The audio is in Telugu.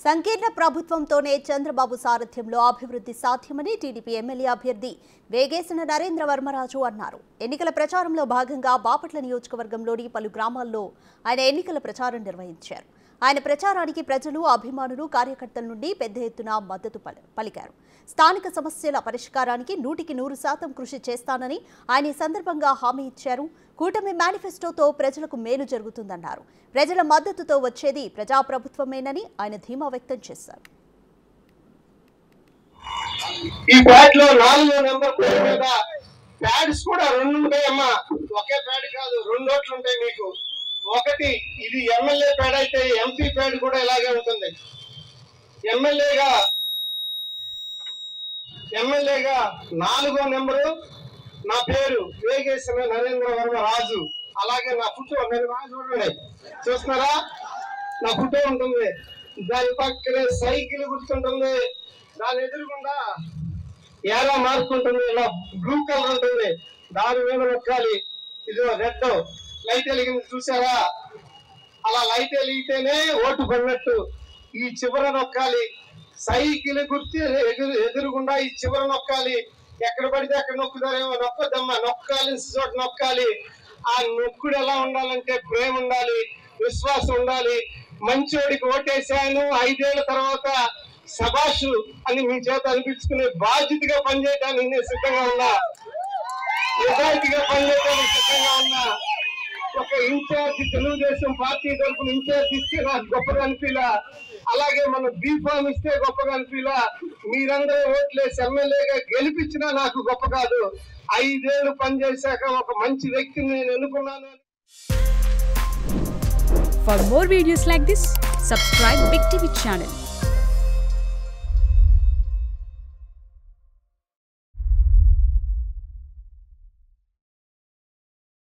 సంకీర్ణ ప్రభుత్వంతోనే చంద్రబాబు సారథ్యంలో అభివృద్ధి సాధ్యమని టీడీపీ ఎమ్మెల్యే అభ్యర్థి వేగేసిన నరేంద్ర వర్మరాజు అన్నారు. ఎన్నికల ప్రచారంలో భాగంగా బాపట్ల నియోజకవర్గంలోని పలు గ్రామాల్లో ఆయన ఎన్నికల ప్రచారం నిర్వహించారు. ఆయన ప్రచారానికి ప్రజలు, అభిమానులు, కార్యకర్తల నుండి పెద్ద ఎత్తున మద్దతు పలికారు. స్థానిక సమస్యల పరిష్కారానికి 100% కృషి చేస్తానని ఆయన ఈ సందర్భంగా హామీ ఇచ్చారు. కూటమి మేనిఫెస్టోతో ప్రజలకు మేలు జరుగుతుందన్నారు. ప్రజల మద్దతుతో వచ్చేది ప్రజాప్రభుత్వమేనని ఆయన ధీమా వ్యక్తం చేశారు. ఈ ప్యాడ్ లో 4 నెంబర్ పేరు మీద ప్యాడ్స్ కూడా 2 ఉంటాయమ్మా. ఒకే ప్యాడ్ కాదు, 2 ఓట్లు ఉంటాయి మీకు. ఒకటి ఇది ఎమ్మెల్యే ప్యాడ్ అయితే ఎంపీ ప్యాడ్ కూడా ఇలాగే ఉంటుంది. ఎమ్మెల్యేగా 4వ నెంబరు నా పేరు వేగేసిన నరేంద్ర వర్మ రాజు. అలాగే నా ఫోటో చూడండి, చూస్తున్నారా? నా ఫోటో ఉంటుంది. దాని పక్కనే సైకిల్ గుర్తుంటుంది. దాని ఎదురుగుండా ఎలా మార్చుకుంటుంది, ఇలా బ్లూ కలర్ ఉంటుంది. దాని మీద నొక్కాలి. ఇదిగో రెడ్ లైట్ వెలిగింది, చూసారా? అలా లైట్ వెలిగితేనే ఓటు పడినట్టు. ఈ చివర నొక్కాలి. సైకిల్ గుర్తు ఎదురుగుండా ఈ చివర నొక్కాలి. ఎక్కడ పడితే అక్కడ నొక్కుతారేమో, నొక్కొద్దమ్మా. నొక్కాల్సిన చోట నొక్కాలి. ఆ నొక్కుడు ఎలా ఉండాలంటే ప్రేమ ఉండాలి, విశ్వాసం ఉండాలి. మంచోడికి ఓటేశాను, 5 ఏళ్ల తర్వాత శబాషు అని మీ చేత అనిపించుకునే బాధ్యతగా పనిచేయడానికి నేను సిద్ధంగా ఉన్నా. నిజాయితీగా పనిచేయడానికి సిద్ధంగా ఉన్నా. ఒక ఇన్ఛార్జ్, తెలుగుదేశం పార్టీ తరఫున ఇన్ఛార్జ్ ఇస్తే నాకు గొప్పగా అనిపిలా. అలాగే మన బీఫామ్ ఇస్తే గొప్పగా అనిపిలా. మీరందరూ ఓట్లేసి ఎమ్మెల్యేగా గెలిపించినా నాకు గొప్ప కాదు. 5 ఏళ్లు పనిచేశాక ఒక మంచి వ్యక్తిని నేను ఎన్నుకున్నాను. For more videos like this, subscribe Big TV channel.